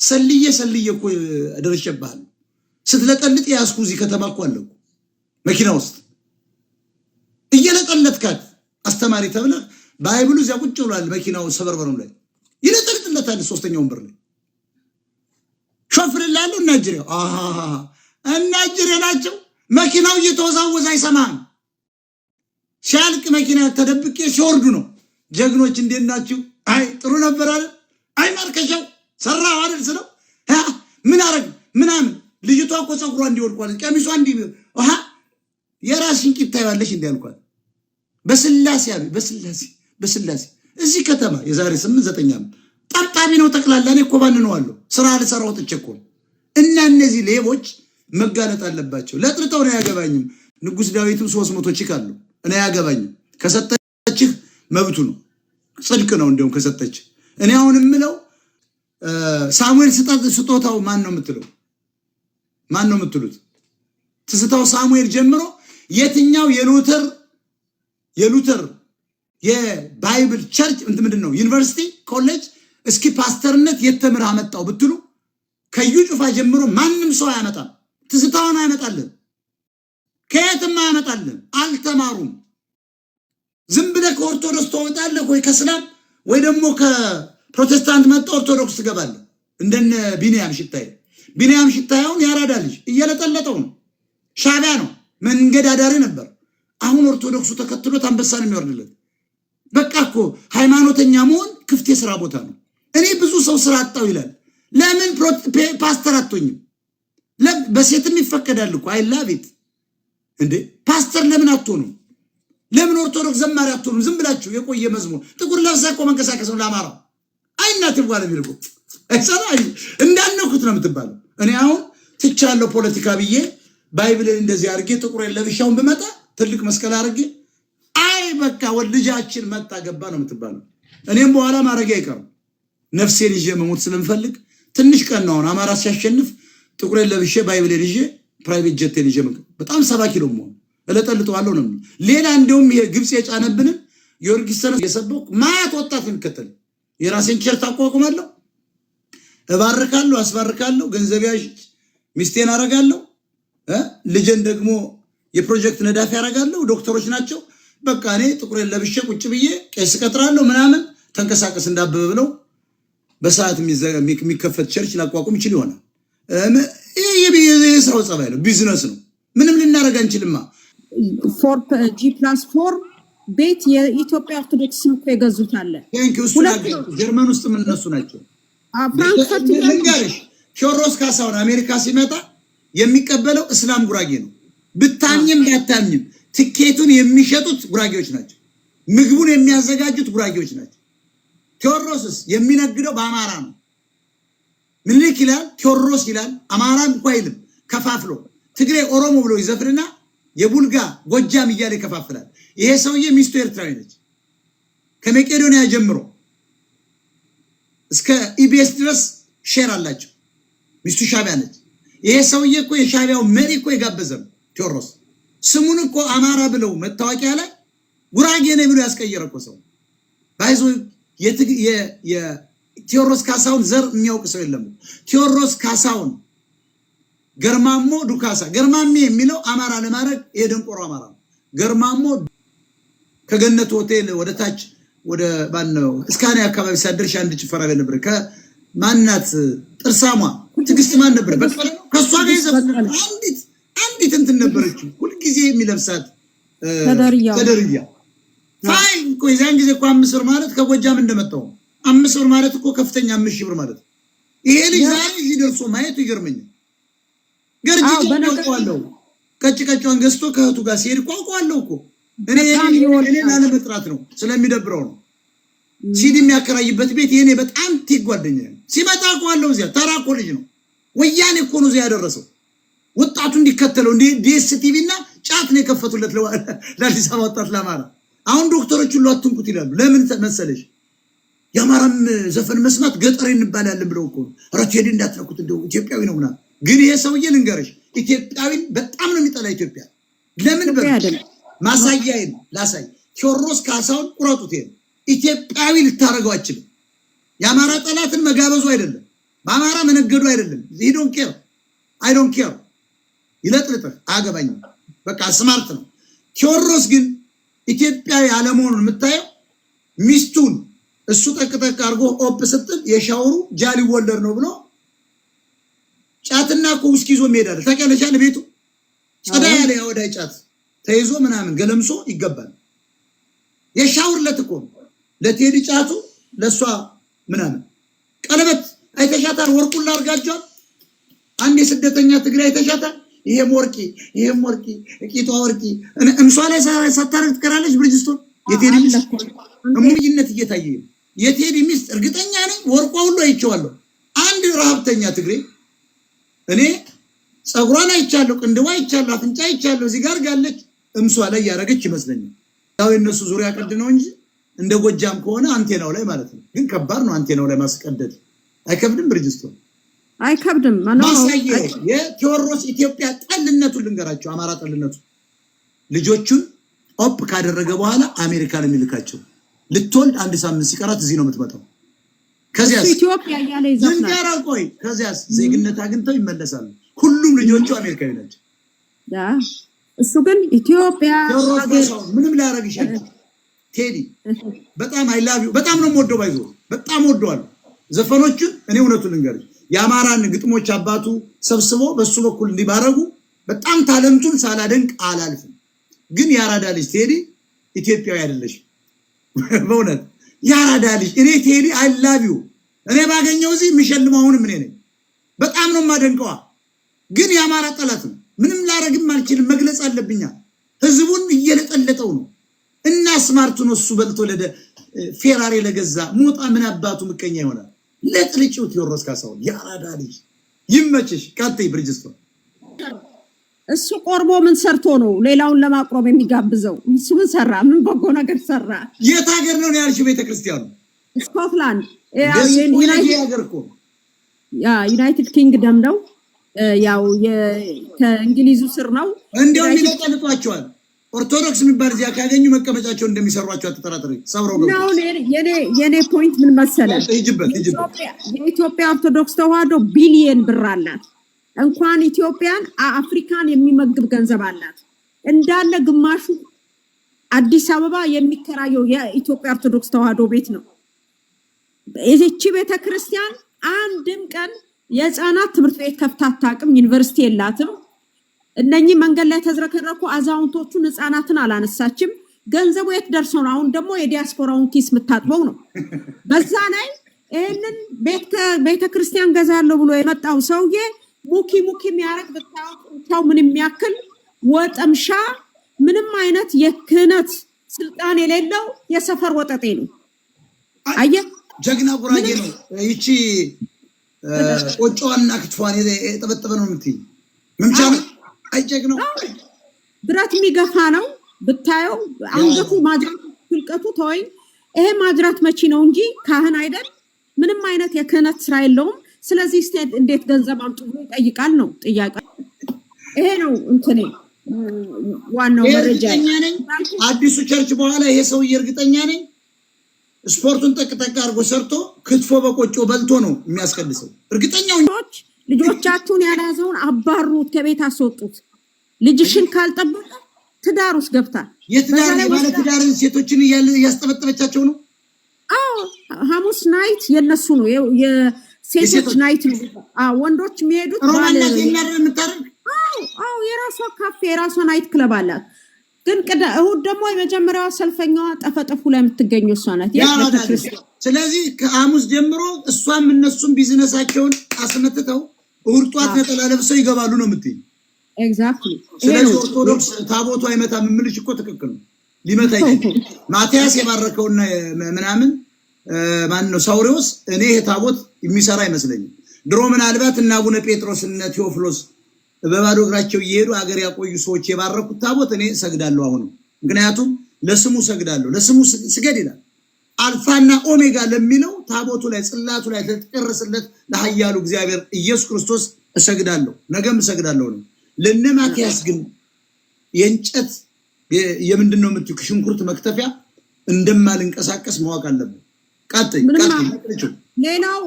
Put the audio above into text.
ሰልዬ እኮ ደረሸባል ስትለጠልጥ ያስኩዚ ከተማ እኮ አለው መኪና ውስጥ እየለጠለጥካት አስተማሪ ተብለ ባይብሉ እዚያ ቁጭ ብሏል መኪናው ሰበርበሩም ላይ ይለጠልጥለታል ሶስተኛውን በር ላይ ሾፍር ላሉ ናጅሪው እናጅሪው ናቸው መኪናው እየተወዛወዘ አይሰማም ሲያልቅ መኪና ተደብቄ ሲወርዱ ነው ጀግኖች እንደናችሁ አይ ጥሩ ነበር አይደል አይ ማርከሻው ሰራው አይደል ስለው ምን አረግ ምናምን ልጅቷ እኮ ጸጉሯ እንዲወልቋል ቀሚሷ እንዲ የራስን ቂጣ ያለሽ እንዲያልኳል በስላሴ ያሉ በስላሴ እዚህ ከተማ የዛሬ 8-9 ዓመት ጠጣቢ ነው ተክላላ እኔ እኮ ባንነዋለሁ ስራ ለሰራው ተቸኮ እና እነዚህ ሌቦች መጋለጥ አለባቸው ለጥርጠው ነው ያገባኝም ንጉስ ዳዊትም 300 ቺካሉ እኔ ያገባኝም ከሰጠችህ መብቱ ነው ጽድቅ ነው እንደውም ከሰጠች እኔ አሁን ምለው ሳሙኤል ስጦታው ማን ነው የምትሉት ትስታው ሳሙኤል ጀምሮ የትኛው የሉተር የባይብል ቸርች ምንድነው ዩኒቨርሲቲ ኮሌጅ እስኪ ፓስተርነት የተምር አመጣው ብትሉ ከዩ ጩፋ ጀምሮ ማንንም ሰው ያመጣል ትስታውን ያመጣልን ከየትም ያመጣልን አልተማሩም ዝም ብለህ ከኦርቶዶክስ ተወጣለህ ወይ ከእስላም ወይ ደግሞ ከፕሮቴስታንት መጣ ኦርቶዶክስ ትገባለህ እንደነ ቢንያም ሽታየውን ያራዳልሽ እየለጠለጠው ነው ሻቢያ ነው መንገድ አዳሪ ነበር አሁን ኦርቶዶክሱ ተከትሎት አንበሳን የሚወርድለት በቃ እኮ ሃይማኖተኛ መሆን ክፍት የሥራ ቦታ ነው እኔ ብዙ ሰው ስራ አጣው ይላል ለምን ፓስተር አትሆኝም በሴትም ይፈቀዳል እኮ አይ ላቭ ኢት እንዴ ፓስተር ለምን አትሆኑ ለምን ኦርቶዶክስ ዘማሪ አትሆኑ ዝም ብላችሁ የቆየ መዝሙር ጥቁር ለብሳ እኮ መንቀሳቀስ ነው ለአማራ አይናት ይባል ቢልኩ አይሰራይ እንዳነኩት ነው የምትባለው እኔ አሁን ትቻለው ፖለቲካ ብዬ ባይብልን እንደዚህ አርጌ ጥቁር ለብሻውን በመጣ ትልቅ መስቀል አርጌ አይ በቃ ወልጃችን መጣ ገባ ነው የምትባለው እኔም በኋላ ማረጋ አይቀርም ነፍሴን ይዤ መሞት ስለምፈልግ ትንሽ ቀን ነው አማራ ሲያሸንፍ ጥቁር ለብሼ ባይብልን ይዤ ፕራይቬት ጀት ይዤ በጣም 7 ኪሎ ሞን እለጠልጠዋለሁ ነው ሌላ እንደውም ግብጽ የጫነብን ዮርጊስን የሰበኩ ማያት ወጣት እንከተል የራሴን ቸርታ አቋቁማለሁ እባርካለሁ አስባርካለሁ ገንዘብ ያዥ ሚስቴን አረጋለሁ ልጅን ደግሞ የፕሮጀክት ነዳፊ ያረጋለሁ ዶክተሮች ናቸው በቃ እኔ ጥቁር ለብሼ ቁጭ ብዬ ቄስ ቀጥራለሁ ምናምን ተንከሳቀስ እንዳበበ ብለው በሰዓት የሚከፈት ቸርች ላቋቁም ይችላል ይሆናል የስራው ጸባይ ነው ቢዝነስ ነው ምንም ልናረጋ እንችልማ 4G+4 ቤት የኢትዮጵያ ኦርቶዶክስ እኮ የገዙት አለ ጀርመን ውስጥ ምን እነሱ ናቸው ፍራንክፈርት ለንጋርሽ ቴዎድሮስ ካሳሁን አሜሪካ ሲመጣ የሚቀበለው እስላም ጉራጌ ነው ብታኝም ባታኝም ትኬቱን የሚሸጡት ጉራጌዎች ናቸው ምግቡን የሚያዘጋጁት ጉራጌዎች ናቸው ቴዎድሮስስ የሚነግደው በአማራ ነው ምንልክ ይላል ቴዎድሮስ ይላል አማራን እንኳን አይልም ከፋፍሎ ትግሬ ኦሮሞ ብሎ ይዘፍርና የቡልጋ ጎጃም ይያለ ይከፋፍላል ይሄ ሰውዬ ሚስቱ ኤርትራዊ ነች ከመቄዶንያ ጀምሮ እስከ ኢቢኤስ ድረስ ሼር አላቸው ሚስቱ ሻቢያ ነች ይሄ ሰውዬ እኮ የሻቢያው መሪ እኮ የጋበዘም ቴዎድሮስ ስሙን እኮ አማራ ብለው መታወቂያ ላይ ጉራጌ ነው ብሎ ያስቀየረ እኮ ሰው ባይዞ የቴዎድሮስ ካሳሁን ዘር የሚያውቅ ሰው የለም ቴዎድሮስ ካሳሁን ገርማሞ ዱካሳ ገርማሚ የሚለው አማራ ለማድረግ የደንቆሮ አማራ ገርማሞ ከገነት ሆቴል ወደ ታች ወደ ባነው እስካኔ አካባቢ ሳደርሽ አንድ ጭፈራ ቤት ነበር ከማናት ጥርሳሟ ትግስት ማን ነበር በቃ ከሷ ጋር ይዘፈናል አንዲት እንትን ነበረች ሁሉ ጊዜ የሚለብሳት ተደርያ ፋይ እኮ የዛን ጊዜ እኮ 5 ብር ማለት ከጎጃም እንደመጣው 5 ብር ማለት እኮ ከፍተኛ 5 ብር ማለት ይሄ ልጅ ዛሬ ይደርሶ ማየቱ ይገርመኛል ገርጂ ቆቋለው ቀጭቀጫውን ገዝቶ ከህቱ ጋር ሲሄድ ቆቋለው እኮ እኔ ለመጥራት ነው ስለሚደብረው ነው ሲዲ የሚያከራይበት ቤት የኔ በጣም ትጓደኛ ሲመጣ ቆቋለው እዚያ ተራኮ ልጅ ነው ወያኔ እኮ ነው እዚያ ያደረሰው ወጣቱ እንዲከተለው እንደ ዲኤስቲቪ እና ጫት ነው የከፈቱለት ለአዲስ አበባ ወጣት ለማራ አሁን ዶክተሮች ሁሉ አትንኩት ይላሉ ለምን መሰለሽ ያማራም ዘፈን መስማት ገጠር እንባላለን ብለው እኮ ረቴዲ እንዳትነኩት እንደው ኢትዮጵያዊ ነውና ግን ይሄ ሰውዬ ልንገርሽ ኢትዮጵያዊን በጣም ነው የሚጠላ ኢትዮጵያ ለምን በቃ ማሳያዬን ላሳይ ቴዎድሮስ ካሳሁን ቁረጡት ኢትዮጵያዊ ልታረጋው አይችልም ያማራ ጠላትን መጋበዙ አይደለም በአማራ መነገዱ አይደለም he don't care I don't care ይለጥልጥ አገባኝ በቃ ስማርት ነው ቴዎድሮስ ግን ኢትዮጵያዊ አለመሆኑን የምታየው ሚስቱን እሱ ጠቅጠቅ አርጎ ኦፕ ስትል የሻወሩ ጃሊ ወልደር ነው ብሎ ጫትና ኩስኪ ይዞ መሄዳል ተቀለሻል ቤቱ ጸዳ ያለ ያወዳይ ጫት ተይዞ ምናምን ገለምሶ ይገባል የሻወር ለትቆ ለቴዲ ጫቱ ለሷ ምናምን ቀለበት አይተሻታል ወርቁን ላርጋጇል አንድ የስደተኛ ትግራይ አይተሻታል ይሄም ወርቂ እቂቷ ወርቂ እንሷ ላይ ሳታረግ ትቀራለች ብርጅስቶን የቴዲ ሚስት እሙይነት እየታየ የቴዲ ሚስት እርግጠኛ ነኝ ወርቋ ሁሉ አይቼዋለሁ አንድ ረሃብተኛ ትግሬ እኔ ጸጉሯን አይቻለሁ ቅንድዋ አይቻለሁ አፍንጫ አይቻለሁ እዚህ ጋር ጋለች እንሷ ላይ ያረገች ይመስለኛል ያው እነሱ ዙሪያ ቀድ ነው እንጂ እንደ ጎጃም ከሆነ አንቴናው ላይ ማለት ነው ግን ከባድ ነው አንቴናው ላይ ማስቀደድ አይከብድም ብርጅስቶን አይከብድም ማሳየ የቴዎድሮስ ኢትዮጵያ ጠልነቱ ልንገራቸው አማራ ጠልነቱ ልጆቹን ኦፕ ካደረገ በኋላ አሜሪካን የሚልካቸው ልትወልድ አንድ ሳምንት ሲቀራት እዚህ ነው የምትመጣው ከዚያስ ኢትዮጵያ ያለ ይዘፍናል ዝንጀራ ቆይ ከዚያስ ዜግነት አግኝተው ይመለሳሉ ሁሉም ልጆቹ አሜሪካዊ ናቸው እሱ ግን ኢትዮጵያ ምንም ላያረግ ይችላል ቴዲ በጣም አይ ላቭ ዩ በጣም ነው የምወደው ባይዞ በጣም ወደዋለሁ ዘፈኖቹን እኔ እውነቱን ልንገርሽ የአማራን ግጥሞች አባቱ ሰብስቦ በሱ በኩል እንዲባረጉ በጣም ታለንቱን ሳላደንቅ አላልፍም ግን ያራዳ ልጅ ቴዲ ኢትዮጵያዊ አይደለሽ በእውነት ያራዳ ልጅ እኔ ቴዲ አይ ላቭ ዩ እኔ ባገኘው እዚህ የሚሸልመው አሁንም እኔ ነኝ በጣም ነው የማደንቀዋ ግን የአማራ ጠላት ነው ምንም ላረግም አልችልም መግለጽ አለብኛ ህዝቡን እየለጠለጠው ነው እና ስማርቱ ነው እሱ በልቶ ለደ ፌራሪ ለገዛ ሞጣ ምን አባቱ ምቀኛ ይሆናል ለጥልጭው ቴዎድሮስ ካሳሁን ያራዳ ልጅ ይመችሽ ቀጥይ ብርጅስቶን እሱ ቆርቦ ምን ሰርቶ ነው ሌላውን ለማቅረብ የሚጋብዘው እሱ ምን ሰራ ምን በጎ ነገር ሰራ የት ሀገር ነው ያልሽው ቤተክርስቲያኑ ስኮትላንድ ዩናይትድ ኪንግደም ነው ያው ከእንግሊዙ ስር ነው እንደው ይለቀልጧቸዋል ኦርቶዶክስ የሚባል እዚያ ካገኙ መቀመጫቸው እንደሚሰሯቸው አትጠራጥሪ ሰብረው ነው የኔ ፖይንት ምን መሰለህ የኢትዮጵያ ኦርቶዶክስ ተዋህዶ ቢሊየን ብር አላት እንኳን ኢትዮጵያን አፍሪካን የሚመግብ ገንዘብ አላት እንዳለ ግማሹ አዲስ አበባ የሚከራየው የኢትዮጵያ ኦርቶዶክስ ተዋህዶ ቤት ነው እዚች ቤተክርስቲያን አንድም ቀን የህፃናት ትምህርት ቤት ከፍታ አታውቅም ዩኒቨርሲቲ የላትም እነኚህ መንገድ ላይ ተዝረከረኩ አዛውንቶቹን ህፃናትን አላነሳችም ገንዘቡ የት ደርሶ ነው አሁን ደግሞ የዲያስፖራውን ኪስ ምታጥበው ነው በዛ ላይ ይሄንን ቤተክርስቲያን ገዛለው ብሎ የመጣው ሰውዬ ሙኪ የሚያረግ በታው ምን የሚያክል ወጠምሻ ምንም አይነት የክህነት ስልጣን የሌለው የሰፈር ወጠጤ ነው አየ ጀግና ጉራጌ ነው ይቺ ቆጮዋና ክትፏን የተበጠበ ነው ምትይ ምንቻ አይጨግ ነው ብረት የሚገፋ ነው ብታየው አንገቱ ማጅራት ፍልቀቱ ተወይ ይሄ ማጅራት መቺ ነው እንጂ ካህን አይደል ምንም አይነት የክህነት ስራ የለውም ስለዚህ ስቴት እንዴት ገንዘብ አምጡ ይጠይቃል ነው ጥያቄ ይሄ ነው እንትኔ ዋናው መረጃ አዲሱ ቸርች በኋላ ይሄ ሰው እርግጠኛ ነኝ ስፖርቱን ተከታካ አርጎ ሰርቶ ክትፎ በቆጮ በልቶ ነው የሚያስቀድሰው እርግጠኛው ልጆቻችሁን ያላዘውን አባሩት ከቤት አስወጡት ልጅሽን ካልጠበቀ ትዳር ውስጥ ገብታ የትዳር ማለት ትዳር ሴቶችን ያስጠበጠበቻቸው ነው ሐሙስ ናይት የነሱ ነው የሴቶች ናይት ነው ወንዶች የሚሄዱት ሮማናት የሚያደርግ የራሷ ካፌ የራሷ ናይት ክለብ አላት ግን እሁድ ደግሞ የመጀመሪያዋ ሰልፈኛዋ ጠፈጠፉ ላይ የምትገኘው እሷ ናት ስለዚህ ከሐሙስ ጀምሮ እሷም እነሱም ቢዝነሳቸውን አስመትተው እሁድ ጧት ነጠላ ለብሰው ይገባሉ ነው የምትይ ኤግዛክትሊ ስለዚህ ኦርቶዶክስ ታቦቱ አይመታም የምልሽ እኮ ትክክል ነው ሊመታ ይችላል ማቲያስ የባረከውና ምናምን ማን ነው ሳውሪዎስ እኔ ታቦት የሚሰራ አይመስለኝም ድሮ ምናልባት እና አቡነ ጴጥሮስ እና ቴዎፍሎስ በባዶ እግራቸው እየሄዱ አገር ያቆዩ ሰዎች የባረኩት ታቦት እኔ ሰግዳለሁ አሁን ምክንያቱም ለስሙ ሰግዳለሁ ለስሙ ስገድ ይላል አልፋና ኦሜጋ ለሚለው ታቦቱ ላይ ጽላቱ ላይ ተቀረሰለት ለኃያሉ እግዚአብሔር ኢየሱስ ክርስቶስ እሰግዳለሁ ነገም እሰግዳለሁ ነው ለነማቲያስ ግን የእንጨት የምንድነው የምትዩ ሽንኩርት መክተፊያ እንደማልንቀሳቀስ ማወቅ አለበት ቀጥይ ሌላው